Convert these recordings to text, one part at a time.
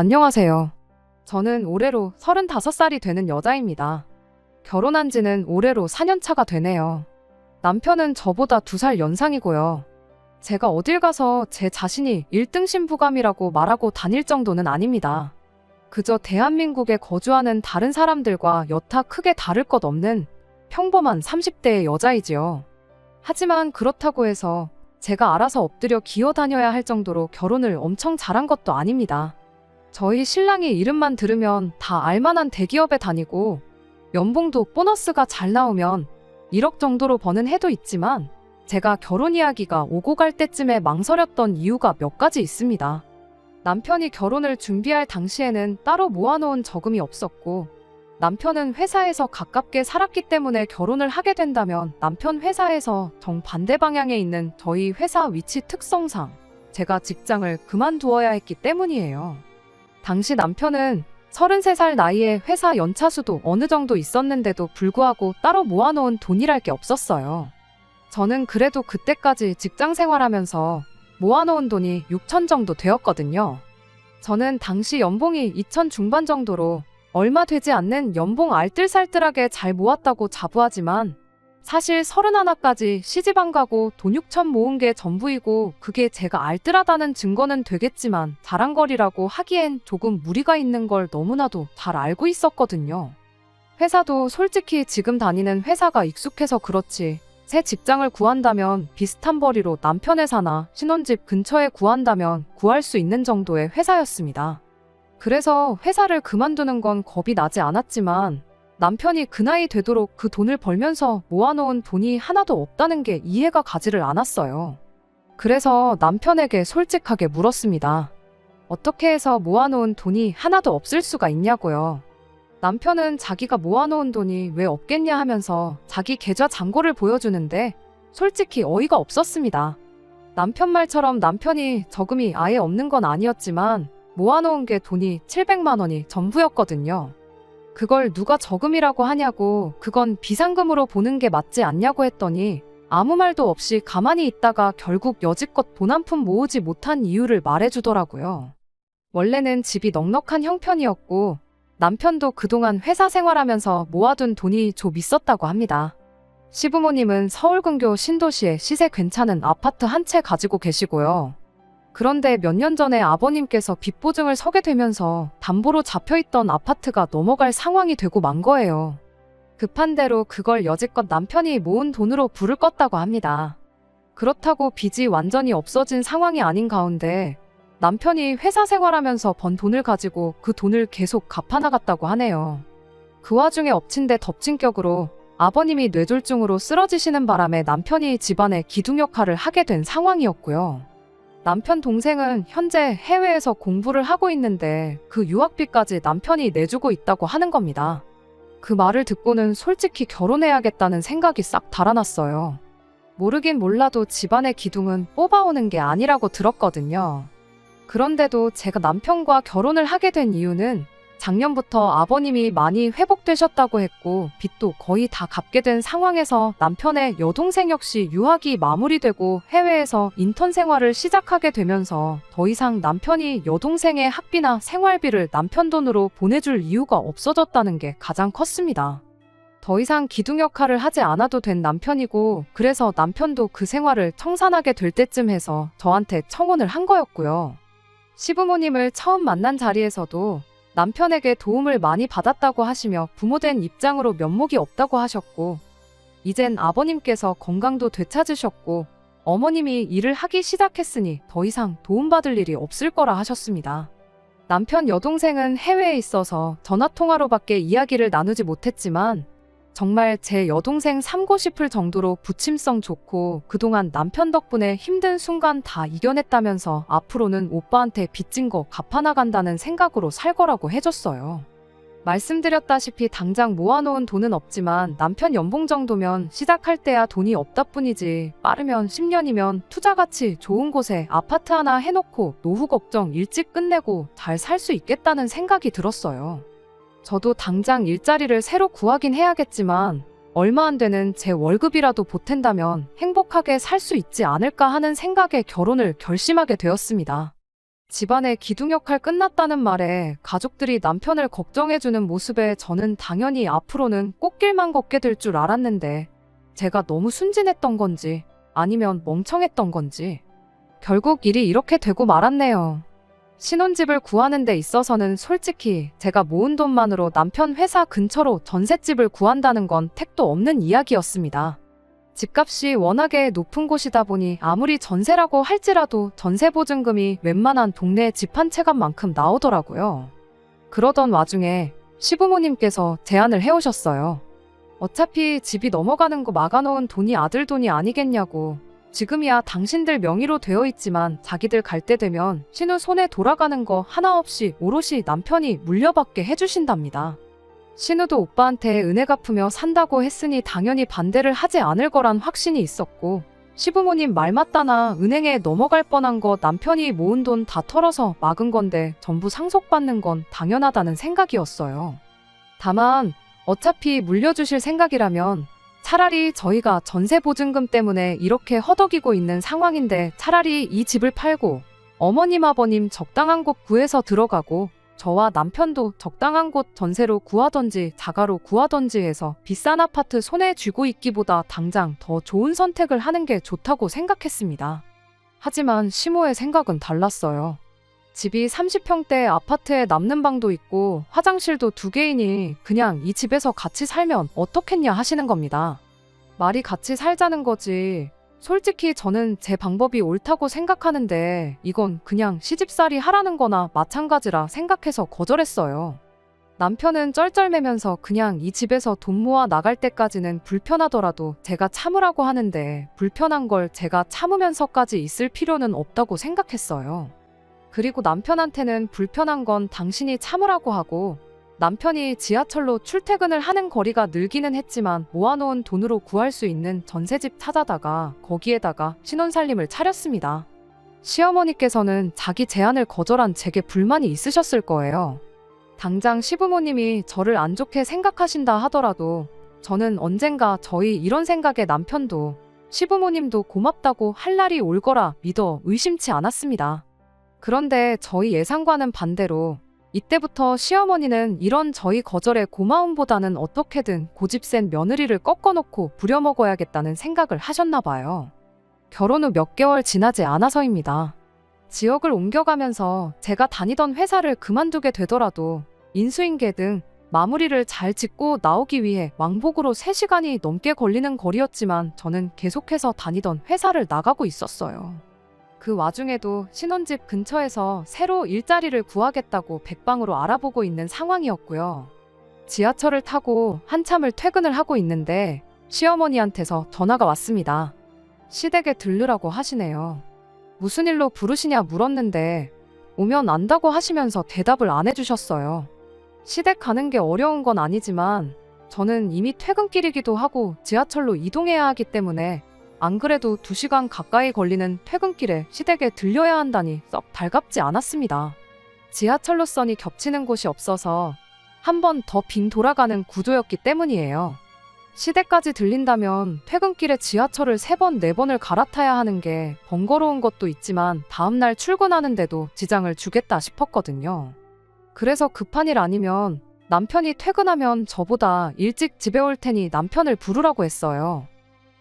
안녕하세요. 저는 올해로 35살이 되는 여자입니다. 결혼한 지는 올해로 4년 차가 되네요. 남편은 저보다 2살 연상이고요. 제가 어딜 가서 제 자신이 1등 신부감이라고 말하고 다닐 정도는 아닙니다. 그저 대한민국에 거주하는 다른 사람들과 여타 크게 다를 것 없는 평범한 30대의 여자이지요. 하지만 그렇다고 해서 제가 알아서 엎드려 기어 다녀야 할 정도로 결혼을 엄청 잘한 것도 아닙니다. 저희 신랑이 이름만 들으면 다 알만한 대기업에 다니고 연봉도 보너스가 잘 나오면 1억 정도로 버는 해도 있지만 제가 결혼 이야기가 오고 갈 때쯤에 망설였던 이유가 몇 가지 있습니다. 남편이 결혼을 준비할 당시에는 따로 모아놓은 저금이 없었고 남편은 회사에서 가깝게 살았기 때문에 결혼을 하게 된다면 남편 회사에서 정반대 방향에 있는 저희 회사 위치 특성상 제가 직장을 그만두어야 했기 때문이에요. 당시 남편은 33살 나이에 회사 연차수도 어느 정도 있었는데도 불구하고 따로 모아놓은 돈이랄 게 없었어요. 저는 그래도 그때까지 직장 생활하면서 모아놓은 돈이 6천 정도 되었거든요. 저는 당시 연봉이 2천 중반 정도로 얼마 되지 않는 연봉 알뜰살뜰하게 잘 모았다고 자부하지만 사실 31까지 시집 안 가고 돈 6천 모은 게 전부이고 그게 제가 알뜰하다는 증거는 되겠지만 자랑거리라고 하기엔 조금 무리가 있는 걸 너무나도 잘 알고 있었거든요. 회사도 솔직히 지금 다니는 회사가 익숙해서 그렇지 새 직장을 구한다면 비슷한 벌이로 남편 회사나 신혼집 근처에 구한다면 구할 수 있는 정도의 회사였습니다. 그래서 회사를 그만두는 건 겁이 나지 않았지만 남편이 그 나이 되도록 그 돈을 벌면서 모아놓은 돈이 하나도 없다는 게 이해가 가지를 않았어요. 그래서 남편에게 솔직하게 물었습니다. 어떻게 해서 모아놓은 돈이 하나도 없을 수가 있냐고요. 남편은 자기가 모아놓은 돈이 왜 없겠냐 하면서 자기 계좌 잔고를 보여주는데 솔직히 어이가 없었습니다. 남편 말처럼 남편이 저금이 아예 없는 건 아니었지만 모아놓은 게 돈이 700만 원이 전부였거든요. 그걸 누가 저금이라고 하냐고 그건 비상금으로 보는 게 맞지 않냐고 했더니 아무 말도 없이 가만히 있다가 결국 여지껏 돈 한 푼 모으지 못한 이유를 말해주더라고요. 원래는 집이 넉넉한 형편이었고 남편도 그동안 회사 생활하면서 모아둔 돈이 좀 있었다고 합니다. 시부모님은 서울 근교 신도시에 시세 괜찮은 아파트 한 채 가지고 계시고요. 그런데 몇 년 전에 아버님께서 빚보증을 서게 되면서 담보로 잡혀있던 아파트가 넘어갈 상황이 되고 만 거예요. 급한 대로 그걸 여지껏 남편이 모은 돈으로 불을 껐다고 합니다. 그렇다고 빚이 완전히 없어진 상황이 아닌 가운데 남편이 회사 생활하면서 번 돈을 가지고 그 돈을 계속 갚아나갔다고 하네요. 그 와중에 엎친 데 덮친 격으로 아버님이 뇌졸중으로 쓰러지시는 바람에 남편이 집안의 기둥 역할을 하게 된 상황이었고요. 남편 동생은 현재 해외에서 공부를 하고 있는데 그 유학비까지 남편이 내주고 있다고 하는 겁니다. 그 말을 듣고는 솔직히 결혼해야겠다는 생각이 싹 달아났어요. 모르긴 몰라도 집안의 기둥은 뽑아오는 게 아니라고 들었거든요. 그런데도 제가 남편과 결혼을 하게 된 이유는 작년부터 아버님이 많이 회복되셨다고 했고 빚도 거의 다 갚게 된 상황에서 남편의 여동생 역시 유학이 마무리되고 해외에서 인턴 생활을 시작하게 되면서 더 이상 남편이 여동생의 학비나 생활비를 남편 돈으로 보내줄 이유가 없어졌다는 게 가장 컸습니다. 더 이상 기둥 역할을 하지 않아도 된 남편이고 그래서 남편도 그 생활을 청산하게 될 때쯤 해서 저한테 청혼을 한 거였고요. 시부모님을 처음 만난 자리에서도 남편에게 도움을 많이 받았다고 하시며 부모된 입장으로 면목이 없다고 하셨고 이젠 아버님께서 건강도 되찾으셨고 어머님이 일을 하기 시작했으니 더 이상 도움받을 일이 없을 거라 하셨습니다. 남편 여동생은 해외에 있어서 전화통화로밖에 이야기를 나누지 못했지만 정말 제 여동생 삼고 싶을 정도로 부침성 좋고 그동안 남편 덕분에 힘든 순간 다 이겨냈다면서 앞으로는 오빠한테 빚진 거 갚아나간다는 생각으로 살 거라고 해줬어요. 말씀드렸다시피 당장 모아놓은 돈은 없지만 남편 연봉 정도면 시작할 때야 돈이 없다 뿐이지 빠르면 10년이면 투자가치 좋은 곳에 아파트 하나 해놓고 노후 걱정 일찍 끝내고 잘 살 수 있겠다는 생각이 들었어요. 저도 당장 일자리를 새로 구하긴 해야겠지만 얼마 안 되는 제 월급이라도 보탠다면 행복하게 살 수 있지 않을까 하는 생각에 결혼을 결심하게 되었습니다. 집안의 기둥 역할 끝났다는 말에 가족들이 남편을 걱정해주는 모습에 저는 당연히 앞으로는 꽃길만 걷게 될 줄 알았는데 제가 너무 순진했던 건지 아니면 멍청했던 건지 결국 일이 이렇게 되고 말았네요. 신혼집을 구하는 데 있어서는 솔직히 제가 모은 돈만으로 남편 회사 근처로 전셋집을 구한다는 건 택도 없는 이야기였습니다. 집값이 워낙에 높은 곳이다 보니 아무리 전세라고 할지라도 전세보증금이 웬만한 동네 집 한 채값만큼 나오더라고요. 그러던 와중에 시부모님께서 제안을 해오셨어요. 어차피 집이 넘어가는 거 막아놓은 돈이 아들 돈이 아니겠냐고. 지금이야 당신들 명의로 되어 있지만 자기들 갈 때 되면 신우 손에 돌아가는 거 하나 없이 오롯이 남편이 물려받게 해주신답니다. 신우도 오빠한테 은혜 갚으며 산다고 했으니 당연히 반대를 하지 않을 거란 확신이 있었고 시부모님 말 맞다나 은행에 넘어갈 뻔한 거 남편이 모은 돈 다 털어서 막은 건데 전부 상속받는 건 당연하다는 생각이었어요. 다만 어차피 물려주실 생각이라면 차라리 저희가 전세보증금 때문에 이렇게 허덕이고 있는 상황인데 차라리 이 집을 팔고 어머님 아버님 적당한 곳 구해서 들어가고 저와 남편도 적당한 곳 전세로 구하던지 자가로 구하던지 해서 비싼 아파트 손에 쥐고 있기보다 당장 더 좋은 선택을 하는 게 좋다고 생각했습니다. 하지만 시모의 생각은 달랐어요. 집이 30평대 아파트에 남는 방도 있고 화장실도 2개이니 그냥 이 집에서 같이 살면 어떻겠냐 하시는 겁니다. 말이 같이 살자는 거지. 솔직히 저는 제 방법이 옳다고 생각하는데 이건 그냥 시집살이 하라는 거나 마찬가지라 생각해서 거절했어요. 남편은 쩔쩔매면서 그냥 이 집에서 돈 모아 나갈 때까지는 불편하더라도 제가 참으라고 하는데 불편한 걸 제가 참으면서까지 있을 필요는 없다고 생각했어요. 그리고 남편한테는 불편한 건 당신이 참으라고 하고 남편이 지하철로 출퇴근을 하는 거리가 늘기는 했지만 모아놓은 돈으로 구할 수 있는 전세집 찾아다가 거기에다가 신혼살림을 차렸습니다. 시어머니께서는 자기 제안을 거절한 제게 불만이 있으셨을 거예요. 당장 시부모님이 저를 안 좋게 생각하신다 하더라도 저는 언젠가 저희 이런 생각에 남편도 시부모님도 고맙다고 할 날이 올 거라 믿어 의심치 않았습니다. 그런데 저희 예상과는 반대로 이때부터 시어머니는 이런 저희 거절의 고마움보다는 어떻게든 고집센 며느리를 꺾어놓고 부려먹어야겠다는 생각을 하셨나 봐요. 결혼 후 몇 개월 지나지 않아서입니다. 지역을 옮겨가면서 제가 다니던 회사를 그만두게 되더라도 인수인계 등 마무리를 잘 짓고 나오기 위해 왕복으로 3시간이 넘게 걸리는 거리였지만 저는 계속해서 다니던 회사를 나가고 있었어요. 그 와중에도 신혼집 근처에서 새로 일자리를 구하겠다고 백방으로 알아보고 있는 상황이었고요. 지하철을 타고 한참을 퇴근을 하고 있는데 시어머니한테서 전화가 왔습니다. 시댁에 들르라고 하시네요. 무슨 일로 부르시냐 물었는데 오면 안다고 하시면서 대답을 안 해주셨어요. 시댁 가는 게 어려운 건 아니지만 저는 이미 퇴근길이기도 하고 지하철로 이동해야 하기 때문에 안 그래도 2시간 가까이 걸리는 퇴근길에 시댁에 들려야 한다니 썩 달갑지 않았습니다. 지하철 노선이 겹치는 곳이 없어서 한 번 더 빙 돌아가는 구조였기 때문이에요. 시댁까지 들린다면 퇴근길에 지하철을 3번, 4번을 갈아타야 하는 게 번거로운 것도 있지만 다음날 출근하는데도 지장을 주겠다 싶었거든요. 그래서 급한 일 아니면 남편이 퇴근하면 저보다 일찍 집에 올 테니 남편을 부르라고 했어요.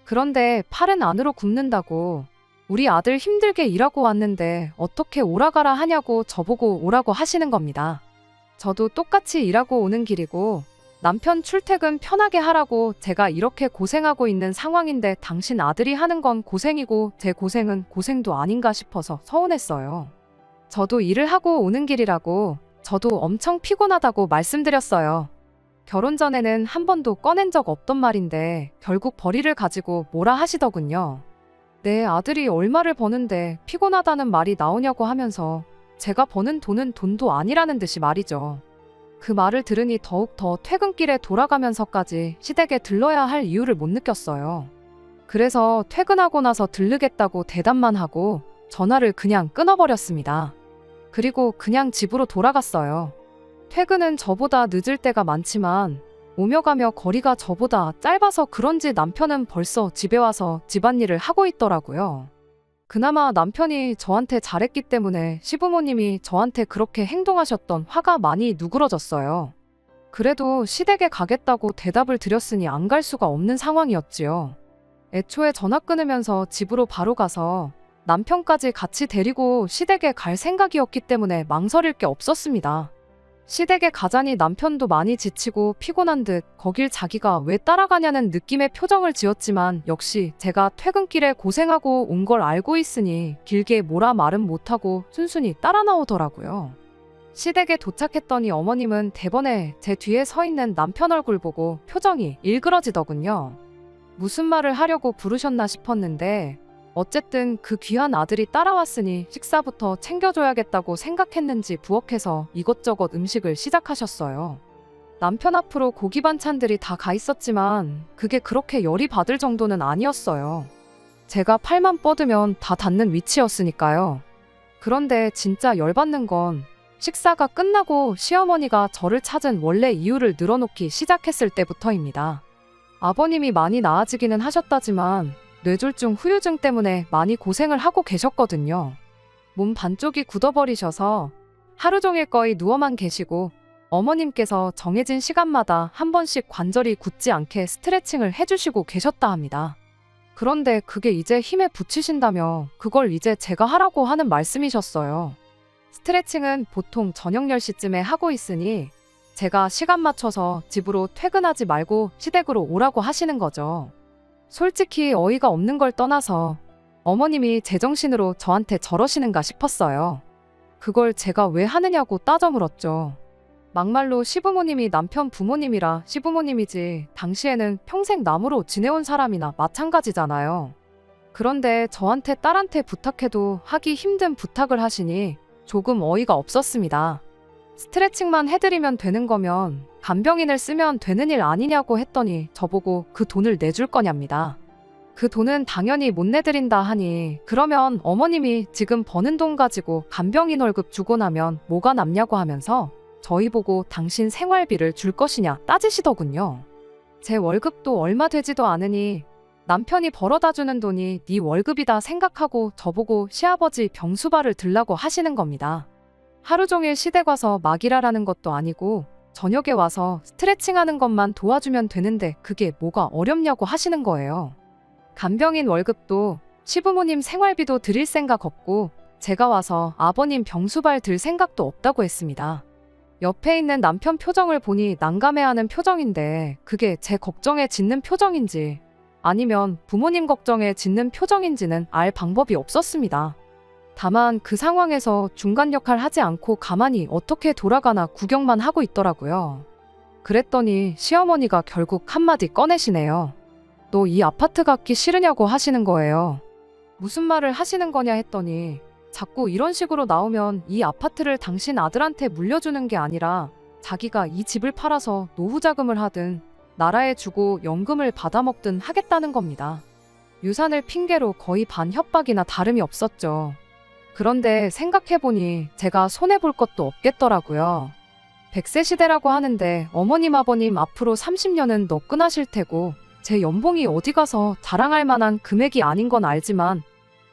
그런데 팔은 안으로 굽는다고 우리 아들 힘들게 일하고 왔는데 어떻게 오라가라 하냐고 저보고 오라고 하시는 겁니다. 저도 똑같이 일하고 오는 길이고 남편 출퇴근 편하게 하라고 제가 이렇게 고생하고 있는 상황인데 당신 아들이 하는 건 고생이고 제 고생은 고생도 아닌가 싶어서 서운했어요. 저도 일을 하고 오는 길이라고 저도 엄청 피곤하다고 말씀드렸어요. 결혼 전에는 한 번도 꺼낸 적 없던 말인데 결국 벌이를 가지고 뭐라 하시더군요. 내 아들이 얼마를 버는데 피곤하다는 말이 나오냐고 하면서 제가 버는 돈은 돈도 아니라는 듯이 말이죠. 그 말을 들으니 더욱 더 퇴근길에 돌아가면서까지 시댁에 들러야 할 이유를 못 느꼈어요. 그래서 퇴근하고 나서 들르겠다고 대답만 하고 전화를 그냥 끊어버렸습니다. 그리고 그냥 집으로 돌아갔어요. 퇴근은 저보다 늦을 때가 많지만 오며 가며 거리가 저보다 짧아서 그런지 남편은 벌써 집에 와서 집안일을 하고 있더라고요. 그나마 남편이 저한테 잘했기 때문에 시부모님이 저한테 그렇게 행동하셨던 화가 많이 누그러졌어요. 그래도 시댁에 가겠다고 대답을 드렸으니 안 갈 수가 없는 상황이었지요. 애초에 전화 끊으면서 집으로 바로 가서 남편까지 같이 데리고 시댁에 갈 생각이었기 때문에 망설일 게 없었습니다. 시댁에 가자니 남편도 많이 지치고 피곤한 듯 거길 자기가 왜 따라가냐는 느낌의 표정을 지었지만 역시 제가 퇴근길에 고생하고 온 걸 알고 있으니 길게 뭐라 말은 못하고 순순히 따라 나오더라고요. 시댁에 도착했더니 어머님은 대번에 제 뒤에 서 있는 남편 얼굴 보고 표정이 일그러지더군요. 무슨 말을 하려고 부르셨나 싶었는데 어쨌든 그 귀한 아들이 따라왔으니 식사부터 챙겨줘야겠다고 생각했는지 부엌에서 이것저것 음식을 시작하셨어요. 남편 앞으로 고기 반찬들이 다 가 있었지만 그게 그렇게 열이 받을 정도는 아니었어요. 제가 팔만 뻗으면 다 닿는 위치였으니까요. 그런데 진짜 열받는 건 식사가 끝나고 시어머니가 저를 찾은 원래 이유를 늘어놓기 시작했을 때부터입니다. 아버님이 많이 나아지기는 하셨다지만 뇌졸중 후유증 때문에 많이 고생을 하고 계셨거든요. 몸 반쪽이 굳어버리셔서 하루 종일 거의 누워만 계시고 어머님께서 정해진 시간마다 한 번씩 관절이 굳지 않게 스트레칭을 해주시고 계셨다 합니다. 그런데 그게 이제 힘에 부치신다며 그걸 이제 제가 하라고 하는 말씀이셨어요. 스트레칭은 보통 저녁 10시쯤에 하고 있으니 제가 시간 맞춰서 집으로 퇴근하지 말고 시댁으로 오라고 하시는 거죠. 솔직히 어이가 없는 걸 떠나서 어머님이 제정신으로 저한테 저러시는가 싶었어요. 그걸 제가 왜 하느냐고 따져 물었죠. 막말로 시부모님이 남편 부모님이라 시부모님이지 당시에는 평생 남으로 지내온 사람이나 마찬가지잖아요. 그런데 저한테 딸한테 부탁해도 하기 힘든 부탁을 하시니 조금 어이가 없었습니다. 스트레칭만 해드리면 되는 거면 간병인을 쓰면 되는 일 아니냐고 했더니 저보고 그 돈을 내줄 거냐입니다. 그 돈은 당연히 못 내드린다 하니 그러면 어머님이 지금 버는 돈 가지고 간병인 월급 주고 나면 뭐가 남냐고 하면서 저희 보고 당신 생활비를 줄 것이냐 따지시더군요. 제 월급도 얼마 되지도 않으니 남편이 벌어다 주는 돈이 네 월급이다 생각하고 저보고 시아버지 병수발을 들라고 하시는 겁니다. 하루 종일 시댁 와서 막 일하라는 것도 아니고 저녁에 와서 스트레칭 하는 것만 도와주면 되는데 그게 뭐가 어렵냐고 하시는 거예요. 간병인 월급도 시부모님 생활비도 드릴 생각 없고 제가 와서 아버님 병수발 들 생각도 없다고 했습니다. 옆에 있는 남편 표정을 보니 난감해하는 표정인데 그게 제 걱정에 짓는 표정인지 아니면 부모님 걱정에 짓는 표정인지는 알 방법이 없었습니다. 다만 그 상황에서 중간 역할 하지 않고 가만히 어떻게 돌아가나 구경만 하고 있더라고요. 그랬더니 시어머니가 결국 한마디 꺼내시네요. 너 이 아파트 갖기 싫으냐고 하시는 거예요. 무슨 말을 하시는 거냐 했더니 자꾸 이런 식으로 나오면 이 아파트를 당신 아들한테 물려주는 게 아니라 자기가 이 집을 팔아서 노후 자금을 하든 나라에 주고 연금을 받아먹든 하겠다는 겁니다. 유산을 핑계로 거의 반협박이나 다름이 없었죠. 그런데 생각해보니 제가 손해볼 것도 없겠더라고요. 100세 시대라고 하는데 어머님 아버님 앞으로 30년은 너끈하실 테고 제 연봉이 어디 가서 자랑할 만한 금액이 아닌 건 알지만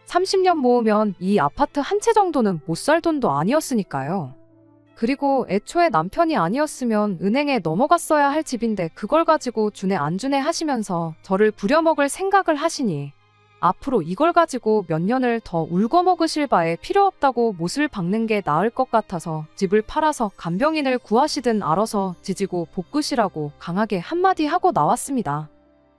30년 모으면 이 아파트 한 채 정도는 못 살 돈도 아니었으니까요. 그리고 애초에 남편이 아니었으면 은행에 넘어갔어야 할 집인데 그걸 가지고 주네 안 주네 하시면서 저를 부려먹을 생각을 하시니 앞으로 이걸 가지고 몇 년을 더 울고 먹으실 바에 필요 없다고 못을 박는 게 나을 것 같아서 집을 팔아서 간병인을 구하시든 알아서 지지고 볶으시라고 강하게 한마디 하고 나왔습니다.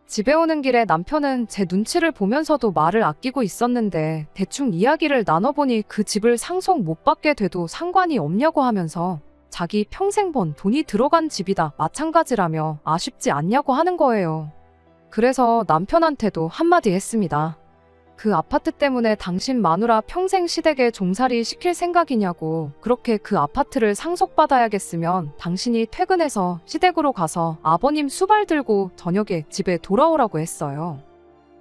집에 오는 길에 남편은 제 눈치를 보면서도 말을 아끼고 있었는데 대충 이야기를 나눠보니 그 집을 상속 못 받게 돼도 상관이 없냐고 하면서 자기 평생 번 돈이 들어간 집이다 마찬가지라며 아쉽지 않냐고 하는 거예요. 그래서 남편한테도 한마디 했습니다. 그 아파트 때문에 당신 마누라 평생 시댁에 종살이 시킬 생각이냐고. 그렇게 그 아파트를 상속받아야겠으면 당신이 퇴근해서 시댁으로 가서 아버님 수발 들고 저녁에 집에 돌아오라고 했어요.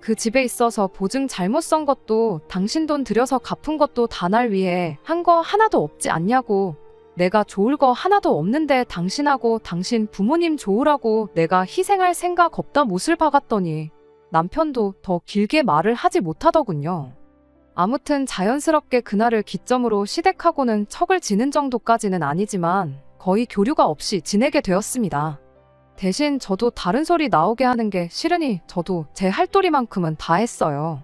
그 집에 있어서 보증 잘못 선 것도 당신 돈 들여서 갚은 것도 다 날 위해 한 거 하나도 없지 않냐고. 내가 좋을 거 하나도 없는데 당신하고 당신 부모님 좋으라고 내가 희생할 생각 없다 못을 박았더니 남편도 더 길게 말을 하지 못하더군요. 아무튼 자연스럽게 그날을 기점으로 시댁하고는 척을 지는 정도까지는 아니지만 거의 교류가 없이 지내게 되었습니다. 대신 저도 다른 소리 나오게 하는 게 싫으니 저도 제 할도리만큼은 다 했어요.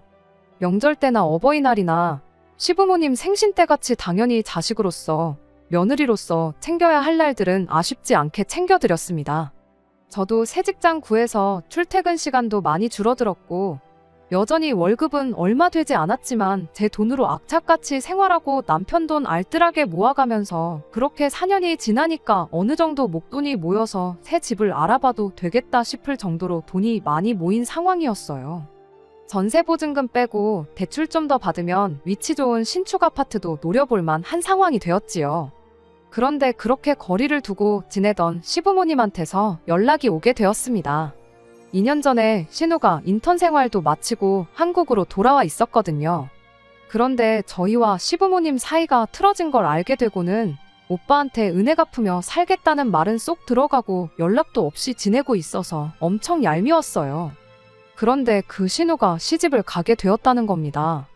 명절 때나 어버이날이나 시부모님 생신 때같이 당연히 자식으로서, 며느리로서 챙겨야 할 날들은 아쉽지 않게 챙겨드렸습니다. 저도 새 직장 구해서 출퇴근 시간도 많이 줄어들었고 여전히 월급은 얼마 되지 않았지만 제 돈으로 악착같이 생활하고 남편 돈 알뜰하게 모아가면서 그렇게 4년이 지나니까 어느 정도 목돈이 모여서 새 집을 알아봐도 되겠다 싶을 정도로 돈이 많이 모인 상황이었어요. 전세 보증금 빼고 대출 좀 더 받으면 위치 좋은 신축 아파트도 노려볼만 한 상황이 되었지요. 그런데 그렇게 거리를 두고 지내던 시부모님한테서 연락이 오게 되었습니다. 2년 전에 신우가 인턴 생활도 마치고 한국으로 돌아와 있었거든요. 그런데 저희와 시부모님 사이가 틀어진 걸 알게 되고는 오빠한테 은혜 갚으며 살겠다는 말은 쏙 들어가고 연락도 없이 지내고 있어서 엄청 얄미웠어요. 그런데 그 신우가 시집을 가게 되었다는 겁니다.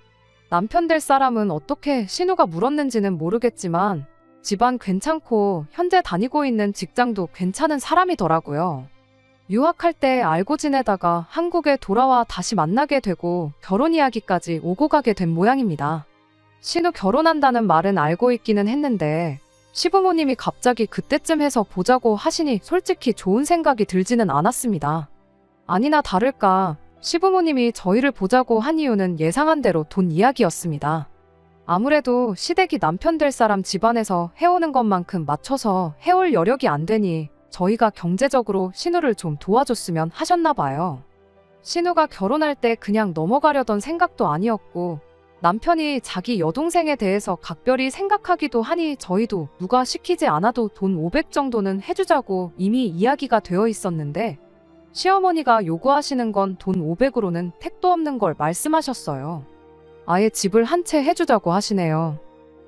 남편 될 사람은 어떻게 신우가 물었는지는 모르겠지만 집안 괜찮고 현재 다니고 있는 직장도 괜찮은 사람이더라고요. 유학할 때 알고 지내다가 한국에 돌아와 다시 만나게 되고 결혼 이야기까지 오고 가게 된 모양입니다. 신우 결혼한다는 말은 알고 있기는 했는데 시부모님이 갑자기 그때쯤 해서 보자고 하시니 솔직히 좋은 생각이 들지는 않았습니다. 아니나 다를까 시부모님이 저희를 보자고 한 이유는 예상한 대로 돈 이야기였습니다. 아무래도 시댁이 남편 될 사람 집안에서 해오는 것만큼 맞춰서 해올 여력이 안 되니 저희가 경제적으로 신우를 좀 도와줬으면 하셨나 봐요. 신우가 결혼할 때 그냥 넘어가려던 생각도 아니었고 남편이 자기 여동생에 대해서 각별히 생각하기도 하니 저희도 누가 시키지 않아도 돈 500 정도는 해주자고 이미 이야기가 되어 있었는데 시어머니가 요구하시는 건 돈 500으로는 택도 없는 걸 말씀하셨어요. 아예 집을 한 채 해주자고 하시네요.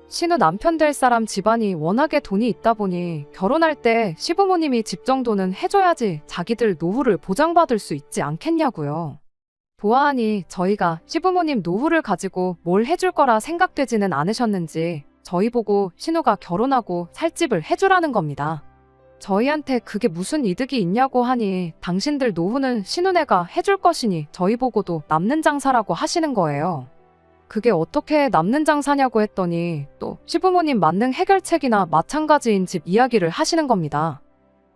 신우 남편 될 사람 집안이 워낙에 돈이 있다 보니 결혼할 때 시부모님이 집 정도는 해줘야지 자기들 노후를 보장받을 수 있지 않겠냐고요. 보아하니 저희가 시부모님 노후를 가지고 뭘 해줄 거라 생각되지는 않으셨는지 저희 보고 신우가 결혼하고 살 집을 해주라는 겁니다. 저희한테 그게 무슨 이득이 있냐고 하니 당신들 노후는 신우네가 해줄 것이니 저희 보고도 남는 장사라고 하시는 거예요. 그게 어떻게 남는 장사냐고 했더니 또 시부모님 만능 해결책이나 마찬가지인 집 이야기를 하시는 겁니다.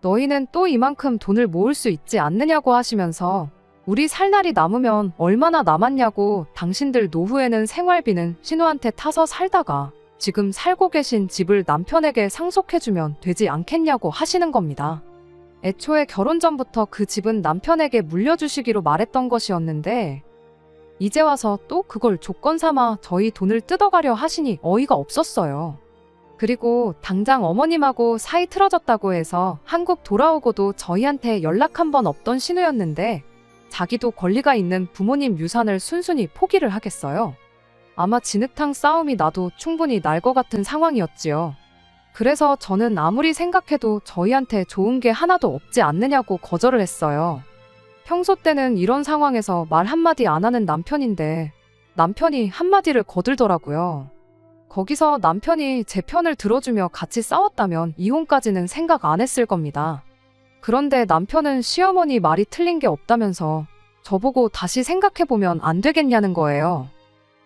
너희는 또 이만큼 돈을 모을 수 있지 않느냐고 하시면서 우리 살 날이 남으면 얼마나 남았냐고 당신들 노후에는 생활비는 신우한테 타서 살다가 지금 살고 계신 집을 남편에게 상속해주면 되지 않겠냐고 하시는 겁니다. 애초에 결혼 전부터 그 집은 남편에게 물려주시기로 말했던 것이었는데 이제 와서 또 그걸 조건 삼아 저희 돈을 뜯어가려 하시니 어이가 없었어요. 그리고 당장 어머님하고 사이 틀어졌다고 해서 한국 돌아오고도 저희한테 연락 한 번 없던 신우였는데 자기도 권리가 있는 부모님 유산을 순순히 포기를 하겠어요. 아마 진흙탕 싸움이 나도 충분히 날 것 같은 상황이었지요. 그래서 저는 아무리 생각해도 저희한테 좋은 게 하나도 없지 않느냐고 거절을 했어요. 평소 때는 이런 상황에서 말 한마디 안 하는 남편인데 남편이 한마디를 거들더라고요. 거기서 남편이 제 편을 들어주며 같이 싸웠다면 이혼까지는 생각 안 했을 겁니다. 그런데 남편은 시어머니 말이 틀린 게 없다면서 저보고 다시 생각해보면 안 되겠냐는 거예요.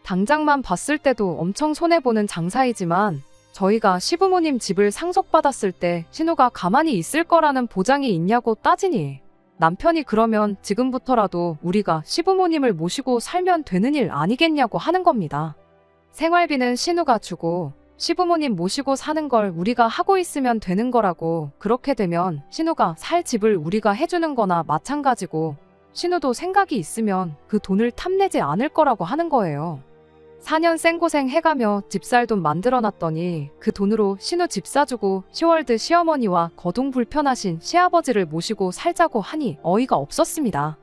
당장만 봤을 때도 엄청 손해보는 장사이지만 저희가 시부모님 집을 상속받았을 때 신우가 가만히 있을 거라는 보장이 있냐고 따지니 남편이 그러면 지금부터라도 우리가 시부모님을 모시고 살면 되는 일 아니겠냐고 하는 겁니다. 생활비는 신우가 주고 시부모님 모시고 사는 걸 우리가 하고 있으면 되는 거라고 그렇게 되면 신우가 살 집을 우리가 해주는 거나 마찬가지고 신우도 생각이 있으면 그 돈을 탐내지 않을 거라고 하는 거예요. 4년 생고생 해가며 집 살 돈 만들어놨더니 그 돈으로 신우 집 사주고 시월드 시어머니와 거동 불편하신 시아버지를 모시고 살자고 하니 어이가 없었습니다.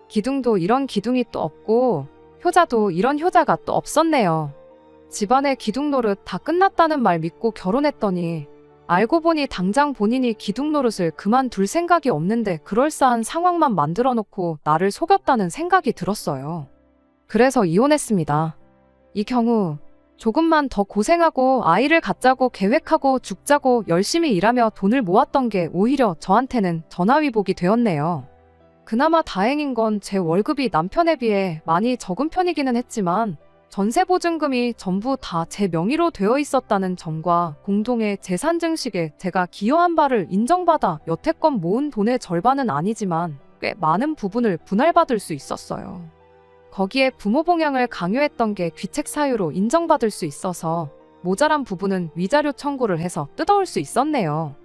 기둥도 이런 기둥이 또 없고 효자도 이런 효자가 또 없었네요. 집안의 기둥 노릇 다 끝났다는 말 믿고 결혼했더니 알고 보니 당장 본인이 기둥 노릇을 그만둘 생각이 없는데 그럴싸한 상황만 만들어 놓고 나를 속였다는 생각이 들었어요. 그래서 이혼했습니다. 이 경우 조금만 더 고생하고 아이를 갖자고 계획하고 죽자고 열심히 일하며 돈을 모았던 게 오히려 저한테는 전화위복이 되었네요. 그나마 다행인 건 제 월급이 남편에 비해 많이 적은 편이기는 했지만 전세보증금이 전부 다 제 명의로 되어 있었다는 점과 공동의 재산 증식에 제가 기여한 바를 인정받아 여태껏 모은 돈의 절반은 아니지만 꽤 많은 부분을 분할받을 수 있었어요. 거기에 부모 봉양을 강요했던 게 귀책 사유로 인정받을 수 있어서 모자란 부분은 위자료 청구를 해서 뜯어올 수 있었네요.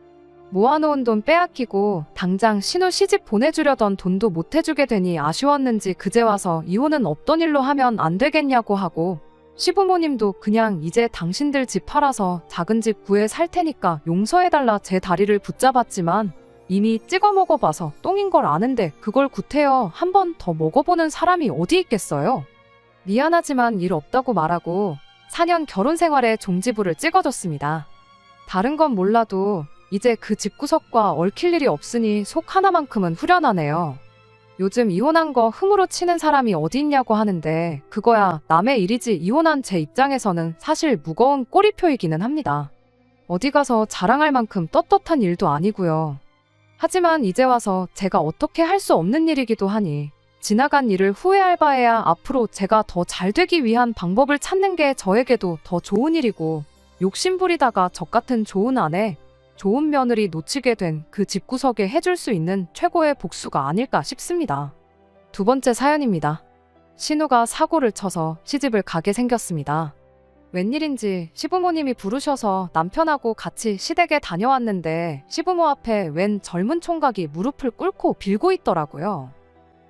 모아놓은 돈 빼앗기고 당장 신우 시집 보내주려던 돈도 못 해주게 되니 아쉬웠는지 그제 와서 이혼은 없던 일로 하면 안 되겠냐고 하고 시부모님도 그냥 이제 당신들 집 팔아서 작은 집 구해 살 테니까 용서해달라 제 다리를 붙잡았지만 이미 찍어 먹어봐서 똥인 걸 아는데 그걸 구태여 한 번 더 먹어보는 사람이 어디 있겠어요? 미안하지만 일 없다고 말하고 4년 결혼 생활에 종지부를 찍어줬습니다. 다른 건 몰라도 이제 그 집구석과 얽힐 일이 없으니 속 하나만큼은 후련하네요. 요즘 이혼한 거 흠으로 치는 사람이 어디 있냐고 하는데 그거야 남의 일이지 이혼한 제 입장에서는 사실 무거운 꼬리표이기는 합니다. 어디 가서 자랑할 만큼 떳떳한 일도 아니고요. 하지만 이제 와서 제가 어떻게 할 수 없는 일이기도 하니 지나간 일을 후회할 바에야 앞으로 제가 더 잘 되기 위한 방법을 찾는 게 저에게도 더 좋은 일이고 욕심부리다가 저같은 좋은 아내, 좋은 며느리 놓치게 된 그 집구석에 해줄 수 있는 최고의 복수가 아닐까 싶습니다. 두 번째 사연입니다. 신우가 사고를 쳐서 시집을 가게 생겼습니다. 웬일인지 시부모님이 부르셔서 남편하고 같이 시댁에 다녀왔는데 시부모 앞에 웬 젊은 총각이 무릎을 꿇고 빌고 있더라고요.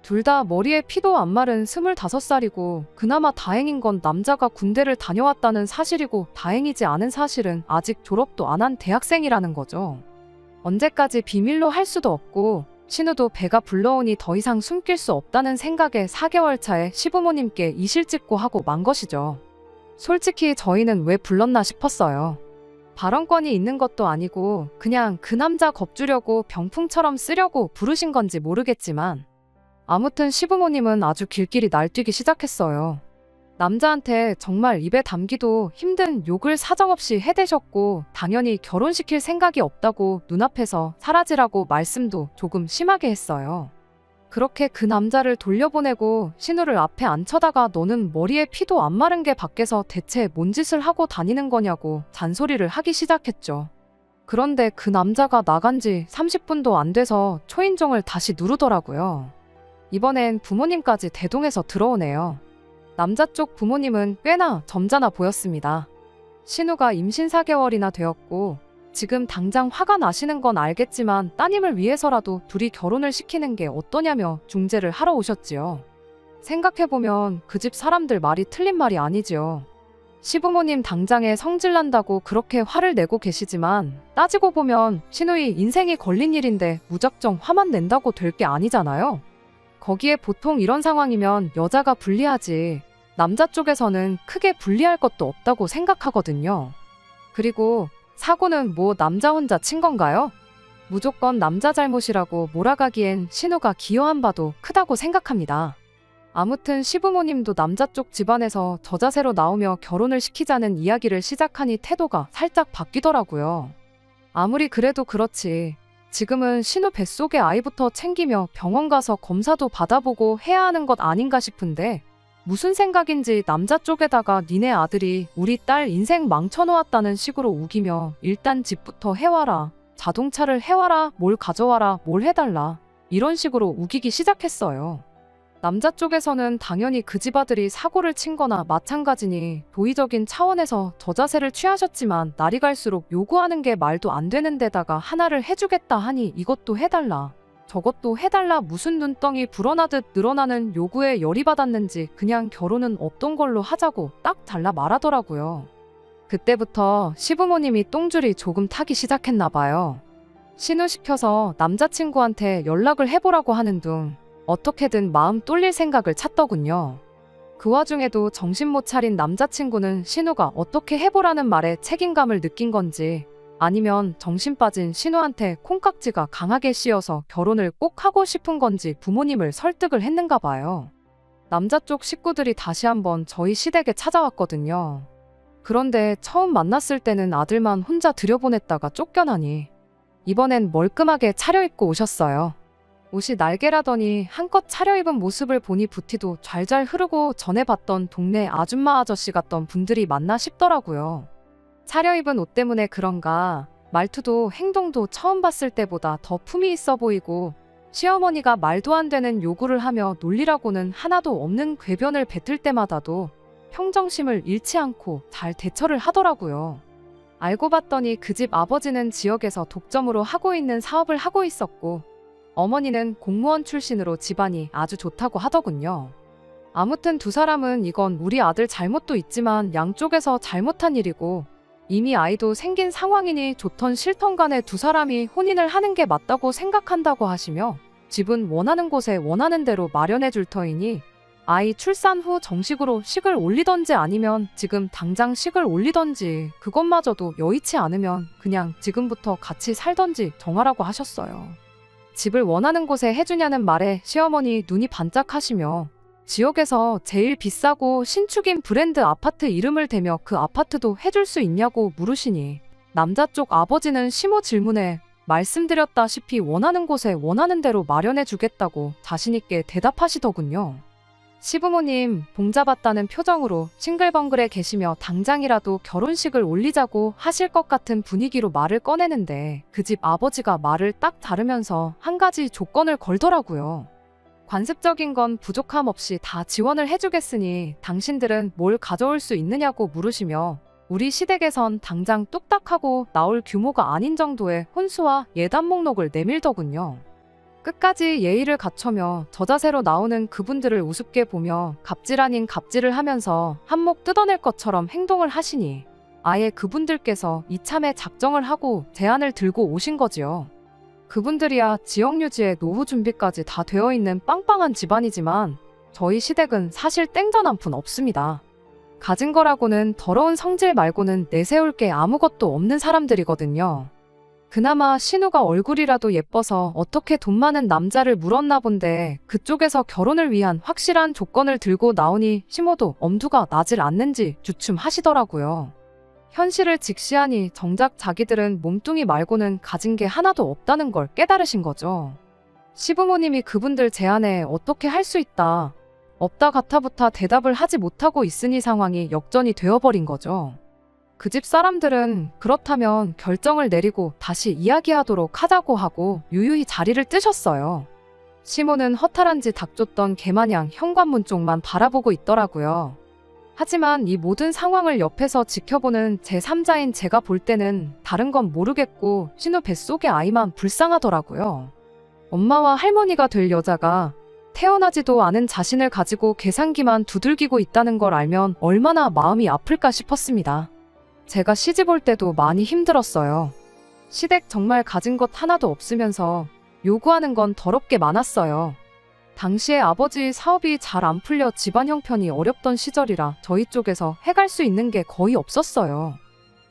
둘 다 머리에 피도 안 마른 25살이고 그나마 다행인 건 남자가 군대를 다녀왔다는 사실이고 다행이지 않은 사실은 아직 졸업도 안 한 대학생이라는 거죠. 언제까지 비밀로 할 수도 없고 신우도 배가 불러오니 더 이상 숨길 수 없다는 생각에 4개월 차에 시부모님께 이실직고 하고 만 것이죠. 솔직히 저희는 왜 불렀나 싶었어요. 발언권이 있는 것도 아니고 그냥 그 남자 겁주려고 병풍처럼 쓰려고 부르신 건지 모르겠지만 아무튼 시부모님은 아주 길길이 날뛰기 시작했어요. 남자한테 정말 입에 담기도 힘든 욕을 사정없이 해대셨고 당연히 결혼시킬 생각이 없다고 눈앞에서 사라지라고 말씀도 조금 심하게 했어요. 그렇게 그 남자를 돌려보내고 신우를 앞에 앉혀다가 너는 머리에 피도 안 마른 게 밖에서 대체 뭔 짓을 하고 다니는 거냐고 잔소리를 하기 시작했죠. 그런데 그 남자가 나간 지 30분도 안 돼서 초인종을 다시 누르더라고요. 이번엔 부모님까지 대동해서 들어오네요. 남자 쪽 부모님은 꽤나 점잖아 보였습니다. 신우가 임신 4개월이나 되었고 지금 당장 화가 나시는 건 알겠지만 따님을 위해서라도 둘이 결혼을 시키는 게 어떠냐며 중재를 하러 오셨지요. 생각해보면 그 집 사람들 말이 틀린 말이 아니지요. 시부모님 당장에 성질난다고 그렇게 화를 내고 계시지만 따지고 보면 신우이 인생이 걸린 일인데 무작정 화만 낸다고 될 게 아니잖아요. 거기에 보통 이런 상황이면 여자가 불리하지 남자 쪽에서는 크게 불리할 것도 없다고 생각하거든요. 그리고 사고는 뭐 남자 혼자 친 건가요? 무조건 남자 잘못이라고 몰아가기엔 신우가 기여한 바도 크다고 생각합니다. 아무튼 시부모님도 남자 쪽 집안에서 저자세로 나오며 결혼을 시키자는 이야기를 시작하니 태도가 살짝 바뀌더라고요. 아무리 그래도 그렇지 지금은 신우 뱃속의 아이부터 챙기며 병원 가서 검사도 받아보고 해야 하는 것 아닌가 싶은데 무슨 생각인지 남자 쪽에다가 니네 아들이 우리 딸 인생 망쳐놓았다는 식으로 우기며 일단 집부터 해와라, 자동차를 해와라, 뭘 가져와라, 뭘 해달라 이런 식으로 우기기 시작했어요. 남자 쪽에서는 당연히 그 집 아들이 사고를 친 거나 마찬가지니 도의적인 차원에서 저자세를 취하셨지만 날이 갈수록 요구하는 게 말도 안 되는 데다가 하나를 해주겠다 하니 이것도 해달라, 저것도 해달라 무슨 눈덩이 불어나듯 늘어나는 요구에 열이 받았는지 그냥 결혼은 없던 걸로 하자고 딱 잘라 말하더라고요. 그때부터 시부모님이 똥줄이 조금 타기 시작했나 봐요. 신우시켜서 남자친구한테 연락을 해보라고 하는 둥 어떻게든 마음 뚫릴 생각을 찾더군요. 그 와중에도 정신 못 차린 남자친구는 신우가 어떻게 해보라는 말에 책임감을 느낀 건지 아니면 정신 빠진 신우한테 콩깍지가 강하게 씌어서 결혼을 꼭 하고 싶은 건지 부모님을 설득을 했는가 봐요. 남자 쪽 식구들이 다시 한번 저희 시댁에 찾아왔거든요. 그런데 처음 만났을 때는 아들만 혼자 들여보냈다가 쫓겨나니 이번엔 멀끔하게 차려입고 오셨어요. 옷이 날개라더니 한껏 차려입은 모습을 보니 부티도 잘잘 흐르고 전에 봤던 동네 아줌마 아저씨 같던 분들이 맞나 싶더라고요. 차려입은 옷 때문에 그런가 말투도 행동도 처음 봤을 때보다 더 품이 있어 보이고 시어머니가 말도 안 되는 요구를 하며 논리라고는 하나도 없는 궤변을 뱉을 때마다도 평정심을 잃지 않고 잘 대처를 하더라고요. 알고 봤더니 그 집 아버지는 지역에서 독점으로 하고 있는 사업을 하고 있었고 어머니는 공무원 출신으로 집안이 아주 좋다고 하더군요. 아무튼 두 사람은 이건 우리 아들 잘못도 있지만 양쪽에서 잘못한 일이고 이미 아이도 생긴 상황이니 좋던 싫던 간에 두 사람이 혼인을 하는 게 맞다고 생각한다고 하시며 집은 원하는 곳에 원하는 대로 마련해 줄 터이니 아이 출산 후 정식으로 식을 올리던지 아니면 지금 당장 식을 올리던지 그것마저도 여의치 않으면 그냥 지금부터 같이 살던지 정하라고 하셨어요. 집을 원하는 곳에 해주냐는 말에 시어머니 눈이 반짝하시며 지역에서 제일 비싸고 신축인 브랜드 아파트 이름을 대며 그 아파트도 해줄 수 있냐고 물으시니 남자 쪽 아버지는 심호 질문에 말씀드렸다시피 원하는 곳에 원하는 대로 마련해 주겠다고 자신있게 대답하시더군요. 시부모님 봉잡았다는 표정으로 싱글벙글해 계시며 당장이라도 결혼식을 올리자고 하실 것 같은 분위기로 말을 꺼내는데 그 집 아버지가 말을 딱 자르면서 한 가지 조건을 걸더라고요. 관습적인 건 부족함 없이 다 지원을 해주겠으니 당신들은 뭘 가져올 수 있느냐고 물으시며 우리 시댁에선 당장 뚝딱하고 나올 규모가 아닌 정도의 혼수와 예단 목록을 내밀더군요. 끝까지 예의를 갖춰며 저자세로 나오는 그분들을 우습게 보며 갑질 아닌 갑질을 하면서 한몫 뜯어낼 것처럼 행동을 하시니 아예 그분들께서 이참에 작정을 하고 제안을 들고 오신 거지요. 그분들이야 지역 유지에 노후 준비까지 다 되어 있는 빵빵한 집안이지만 저희 시댁은 사실 땡전 한 푼 없습니다. 가진 거라고는 더러운 성질 말고는 내세울 게 아무것도 없는 사람들이거든요. 그나마 신우가 얼굴이라도 예뻐서 어떻게 돈 많은 남자를 물었나 본데 그쪽에서 결혼을 위한 확실한 조건을 들고 나오니 시모도 엄두가 나질 않는지 주춤하시더라고요. 현실을 직시하니 정작 자기들은 몸뚱이 말고는 가진 게 하나도 없다는 걸 깨달으신 거죠. 시부모님이 그분들 제안에 어떻게 할 수 있다, 없다 가타부타 대답을 하지 못하고 있으니 상황이 역전이 되어버린 거죠. 그 집 사람들은 그렇다면 결정을 내리고 다시 이야기하도록 하자고 하고 유유히 자리를 뜨셨어요. 시모는 허탈한지 닥쳤던 개마냥 현관문 쪽만 바라보고 있더라고요. 하지만 이 모든 상황을 옆에서 지켜보는 제3자인 제가 볼 때는 다른 건 모르겠고 신우 뱃속의 아이만 불쌍하더라고요. 엄마와 할머니가 될 여자가 태어나지도 않은 자신을 가지고 계산기만 두들기고 있다는 걸 알면 얼마나 마음이 아플까 싶었습니다. 제가 시집 올 때도 많이 힘들었어요. 시댁 정말 가진 것 하나도 없으면서 요구하는 건 더럽게 많았어요. 당시에 아버지 사업이 잘 안 풀려 집안 형편이 어렵던 시절이라 저희 쪽에서 해갈 수 있는 게 거의 없었어요.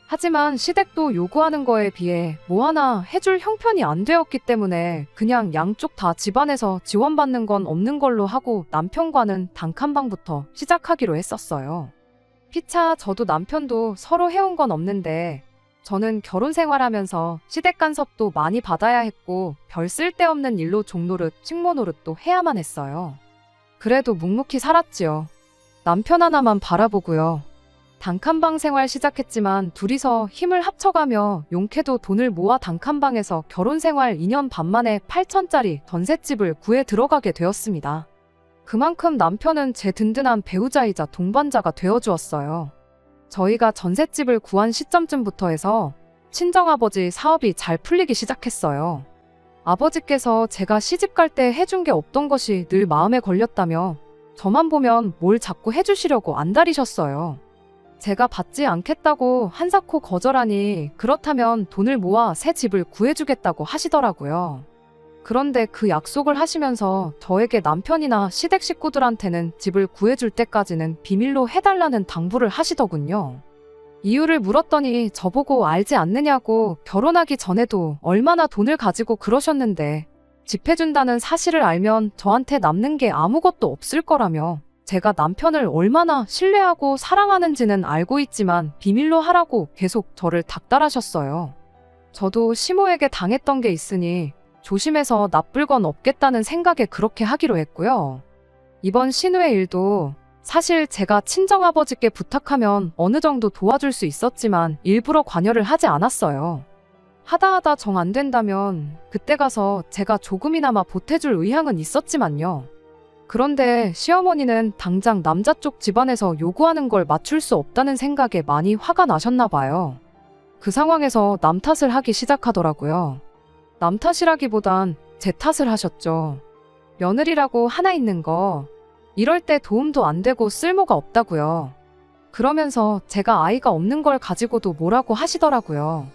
하지만 시댁도 요구하는 거에 비해 뭐 하나 해줄 형편이 안 되었기 때문에 그냥 양쪽 다 집안에서 지원받는 건 없는 걸로 하고 남편과는 단칸방부터 시작하기로 했었어요. 피차 저도 남편도 서로 해온 건 없는데 저는 결혼 생활하면서 시댁 간섭도 많이 받아야 했고 별 쓸데없는 일로 종노릇, 식모 노릇도 해야만 했어요. 그래도 묵묵히 살았지요. 남편 하나만 바라보고요. 단칸방 생활 시작했지만 둘이서 힘을 합쳐가며 용케도 돈을 모아 단칸방에서 결혼 생활 2년 반 만에 8천짜리 전셋집을 구해 들어가게 되었습니다. 그만큼 남편은 제 든든한 배우자이자 동반자가 되어주었어요. 저희가 전셋집을 구한 시점쯤부터 해서 친정아버지 사업이 잘 풀리기 시작했어요. 아버지께서 제가 시집갈 때 해준 게 없던 것이 늘 마음에 걸렸다며 저만 보면 뭘 자꾸 해주시려고 안달이셨어요. 제가 받지 않겠다고 한사코 거절하니 그렇다면 돈을 모아 새 집을 구해주겠다고 하시더라고요. 그런데 그 약속을 하시면서 저에게 남편이나 시댁 식구들한테는 집을 구해줄 때까지는 비밀로 해달라는 당부를 하시더군요. 이유를 물었더니 저보고 알지 않느냐고 결혼하기 전에도 얼마나 돈을 가지고 그러셨는데 집 해준다는 사실을 알면 저한테 남는 게 아무것도 없을 거라며 제가 남편을 얼마나 신뢰하고 사랑하는지는 알고 있지만 비밀로 하라고 계속 저를 닥달하셨어요. 저도 시모에게 당했던 게 있으니 조심해서 나쁠 건 없겠다는 생각에 그렇게 하기로 했고요. 이번 신우의 일도 사실 제가 친정아버지께 부탁하면 어느 정도 도와줄 수 있었지만 일부러 관여를 하지 않았어요. 하다 정 안 된다면 그때 가서 제가 조금이나마 보태줄 의향은 있었지만요. 그런데 시어머니는 당장 남자 쪽 집안에서 요구하는 걸 맞출 수 없다는 생각에 많이 화가 나셨나 봐요. 그 상황에서 남 탓을 하기 시작하더라고요. 남 탓이라기보단 제 탓을 하셨죠. 며느리라고 하나 있는 거 이럴 때 도움도 안 되고 쓸모가 없다고요. 그러면서 제가 아이가 없는 걸 가지고도 뭐라고 하시더라고요.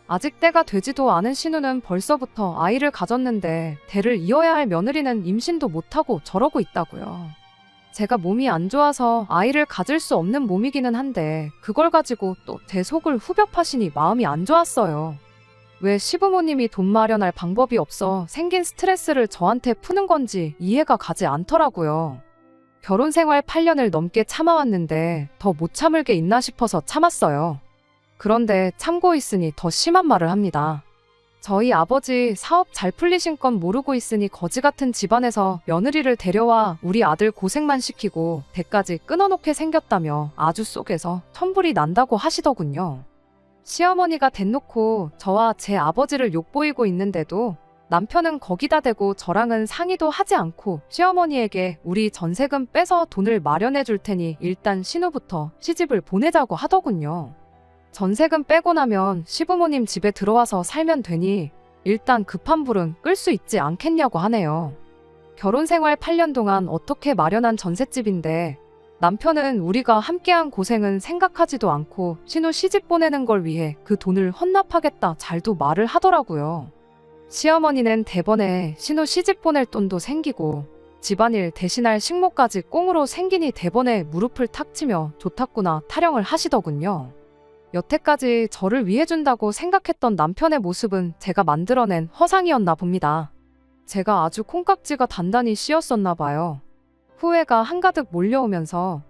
아직 때가 되지도 않은 신우는 벌써부터 아이를 가졌는데 대를 이어야 할 며느리는 임신도 못하고 저러고 있다고요. 제가 몸이 안 좋아서 아이를 가질 수 없는 몸이기는 한데 그걸 가지고 또 제 속을 후벼 파시니 마음이 안 좋았어요. 왜 시부모님이 돈 마련할 방법이 없어 생긴 스트레스를 저한테 푸는 건지 이해가 가지 않더라고요. 결혼 생활 8년을 넘게 참아왔는데 더 못 참을 게 있나 싶어서 참았어요. 그런데 참고 있으니 더 심한 말을 합니다. 저희 아버지 사업 잘 풀리신 건 모르고 있으니 거지 같은 집안에서 며느리를 데려와 우리 아들 고생만 시키고 대까지 끊어놓게 생겼다며 아주 속에서 천불이 난다고 하시더군요. 시어머니가 대놓고 저와 제 아버지를 욕보이고 있는데도 남편은 거기다 대고 저랑은 상의도 하지 않고 시어머니에게 우리 전세금 빼서 돈을 마련해 줄 테니 일단 신우부터 시집을 보내자고 하더군요. 전세금 빼고 나면 시부모님 집에 들어와서 살면 되니 일단 급한 불은 끌 수 있지 않겠냐고 하네요. 결혼 생활 8년 동안 어떻게 마련한 전셋집인데 남편은 우리가 함께한 고생은 생각하지도 않고 신우 시집 보내는 걸 위해 그 돈을 헌납하겠다 잘도 말을 하더라고요. 시어머니는 대번에 신우 시집 보낼 돈도 생기고 집안일 대신할 식모까지 꽁으로 생기니 대번에 무릎을 탁 치며 좋다구나 타령을 하시더군요. 여태까지 저를 위해준다고 생각했던 남편의 모습은 제가 만들어낸 허상이었나 봅니다. 제가 아주 콩깍지가 단단히 씌었었나 봐요. 후회가 한가득 몰려오면서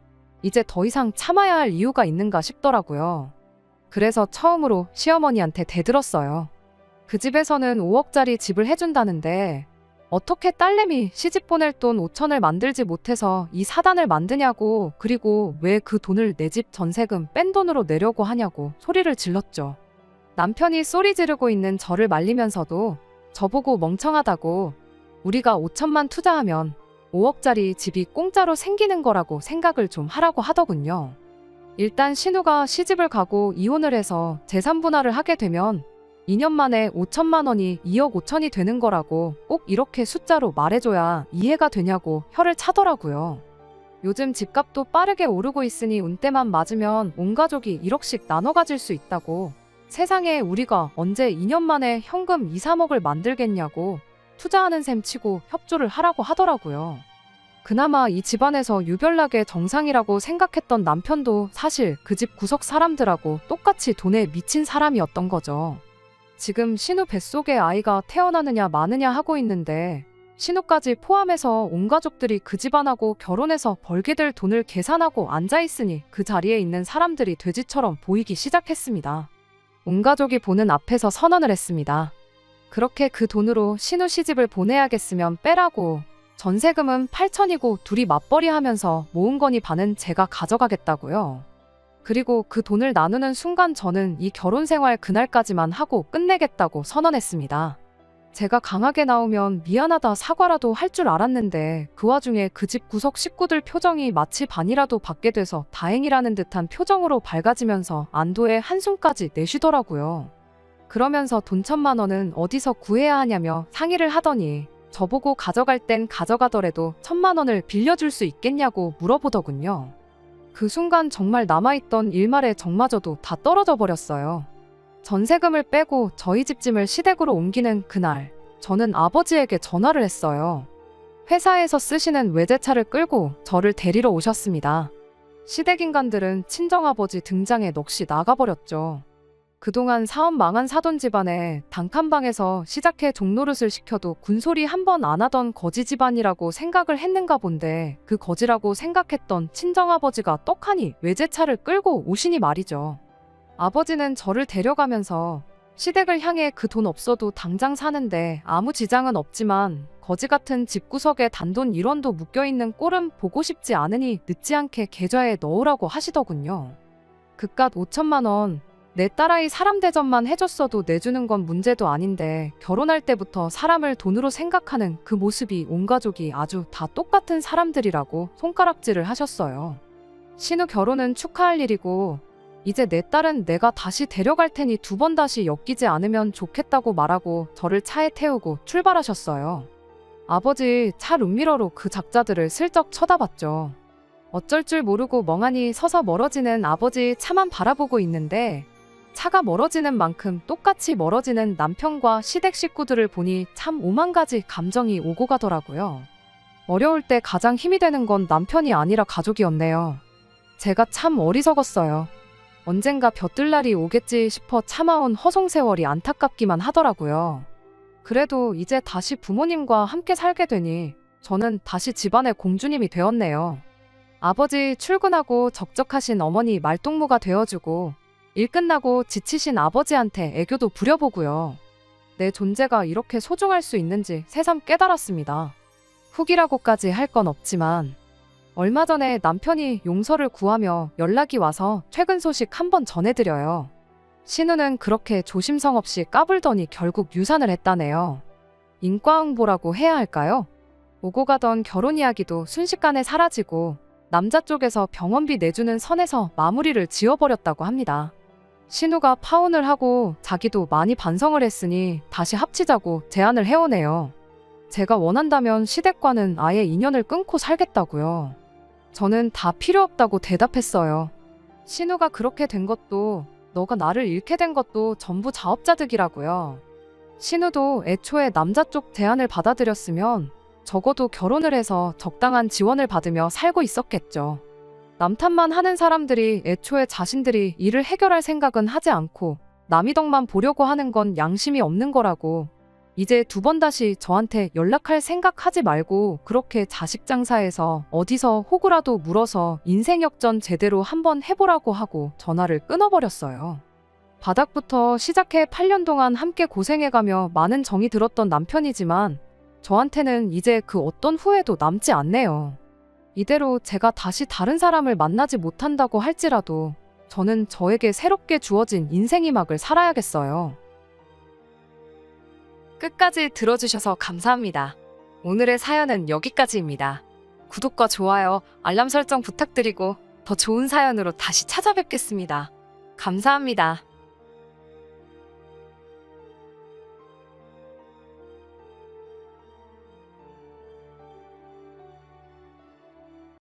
이제 더 이상 참아야 할 이유가 있는가 싶더라고요. 그래서 처음으로 시어머니한테 대들었어요. 그 집에서는 5억짜리 집을 해준다는데 어떻게 딸내미 시집 보낼 돈 5천을 만들지 못해서 이 사단을 만드냐고, 그리고 왜 그 돈을 내 집 전세금 뺀 돈으로 내려고 하냐고 소리를 질렀죠. 남편이 소리 지르고 있는 저를 말리면서도 저보고 멍청하다고, 우리가 5천만 투자하면 5억짜리 집이 공짜로 생기는 거라고 생각을 좀 하라고 하더군요. 일단 신우가 시집을 가고 이혼을 해서 재산 분할을 하게 되면 2년 만에 5천만 원이 2억 5천이 되는 거라고 꼭 이렇게 숫자로 말해줘야 이해가 되냐고 혀를 차더라고요. 요즘 집값도 빠르게 오르고 있으니 운때만 맞으면 온 가족이 1억씩 나눠 가질 수 있다고, 세상에 우리가 언제 2년 만에 현금 2, 3억을 만들겠냐고 투자하는 셈 치고 협조를 하라고 하더라고요. 그나마 이 집안에서 유별나게 정상이라고 생각했던 남편도 사실 그 집 구석 사람들하고 똑같이 돈에 미친 사람이었던 거죠. 지금 신우 뱃속에 아이가 태어나느냐 마느냐 하고 있는데 신우까지 포함해서 온 가족들이 그 집안하고 결혼해서 벌게 될 돈을 계산하고 앉아있으니 그 자리에 있는 사람들이 돼지처럼 보이기 시작했습니다. 온 가족이 보는 앞에서 선언을 했습니다. 그렇게 그 돈으로 신우 시집을 보내야겠으면 빼라고, 전세금은 8천이고 둘이 맞벌이 하면서 모은 거니 반은 제가 가져가겠다고요. 그리고 그 돈을 나누는 순간 저는 이 결혼 생활 그날까지만 하고 끝내겠다고 선언했습니다. 제가 강하게 나오면 미안하다 사과라도 할 줄 알았는데 그 와중에 그 집 구석 식구들 표정이 마치 반이라도 받게 돼서 다행이라는 듯한 표정으로 밝아지면서 안도의 한숨까지 내쉬더라고요. 그러면서 돈 1천만 원은 어디서 구해야 하냐며 상의를 하더니 저보고 가져갈 땐 가져가더라도 1천만 원을 빌려줄 수 있겠냐고 물어보더군요. 그 순간 정말 남아있던 일말의 정마저도 다 떨어져 버렸어요. 전세금을 빼고 저희 집 짐을 시댁으로 옮기는 그날, 저는 아버지에게 전화를 했어요. 회사에서 쓰시는 외제차를 끌고 저를 데리러 오셨습니다. 시댁 인간들은 친정아버지 등장에 넋이 나가버렸죠. 그동안 사업 망한 사돈 집안에 단칸방에서 시작해 종노릇을 시켜도 군소리 한 번 안 하던 거지 집안이라고 생각을 했는가 본데 그 거지라고 생각했던 친정아버지가 떡하니 외제차를 끌고 오시니 말이죠. 아버지는 저를 데려가면서 시댁을 향해 그 돈 없어도 당장 사는데 아무 지장은 없지만 거지 같은 집구석에 단돈 1원도 묶여있는 꼴은 보고 싶지 않으니 늦지 않게 계좌에 넣으라고 하시더군요. 그깟 5천만 원, 내 딸아이 사람 대접만 해줬어도 내주는 건 문제도 아닌데 결혼할 때부터 사람을 돈으로 생각하는 그 모습이 온 가족이 아주 다 똑같은 사람들이라고 손가락질을 하셨어요. 신우 결혼은 축하할 일이고 이제 내 딸은 내가 다시 데려갈 테니 2번 다시 엮이지 않으면 좋겠다고 말하고 저를 차에 태우고 출발하셨어요. 아버지 차 룸미러로 그 작자들을 슬쩍 쳐다봤죠. 어쩔 줄 모르고 멍하니 서서 멀어지는 아버지 차만 바라보고 있는데 차가 멀어지는 만큼 똑같이 멀어지는 남편과 시댁 식구들을 보니 참 오만 가지 감정이 오고 가더라고요. 어려울 때 가장 힘이 되는 건 남편이 아니라 가족이었네요. 제가 참 어리석었어요. 언젠가 벼뜰 날이 오겠지 싶어 참아온 허송세월이 안타깝기만 하더라고요. 그래도 이제 다시 부모님과 함께 살게 되니 저는 다시 집안의 공주님이 되었네요. 아버지 출근하고 적적하신 어머니 말동무가 되어주고 일 끝나고 지치신 아버지한테 애교도 부려보고요. 내 존재가 이렇게 소중할 수 있는지 새삼 깨달았습니다. 후기라고까지 할 건 없지만 얼마 전에 남편이 용서를 구하며 연락이 와서 최근 소식 한번 전해드려요. 신우는 그렇게 조심성 없이 까불더니 결국 유산을 했다네요. 인과응보라고 해야 할까요? 오고 가던 결혼 이야기도 순식간에 사라지고 남자 쪽에서 병원비 내주는 선에서 마무리를 지어버렸다고 합니다. 신우가 파혼을 하고 자기도 많이 반성을 했으니 다시 합치자고 제안을 해오네요. 제가 원한다면 시댁과는 아예 인연을 끊고 살겠다고요. 저는 다 필요 없다고 대답했어요. 신우가 그렇게 된 것도 너가 나를 잃게 된 것도 전부 자업자득이라고요. 신우도 애초에 남자 쪽 제안을 받아들였으면 적어도 결혼을 해서 적당한 지원을 받으며 살고 있었겠죠. 남탓만 하는 사람들이 애초에 자신들이 일을 해결할 생각은 하지 않고 남의 덕만 보려고 하는 건 양심이 없는 거라고. 이제 2번 다시 저한테 연락할 생각하지 말고 그렇게 자식 장사해서 어디서 호구라도 물어서 인생 역전 제대로 한번 해보라고 하고 전화를 끊어버렸어요. 바닥부터 시작해 8년 동안 함께 고생해가며 많은 정이 들었던 남편이지만 저한테는 이제 그 어떤 후회도 남지 않네요. 이대로 제가 다시 다른 사람을 만나지 못한다고 할지라도 저는 저에게 새롭게 주어진 인생의 막을 살아야겠어요. 끝까지 들어주셔서 감사합니다. 오늘의 사연은 여기까지입니다. 구독과 좋아요, 알람 설정 부탁드리고 더 좋은 사연으로 다시 찾아뵙겠습니다. 감사합니다.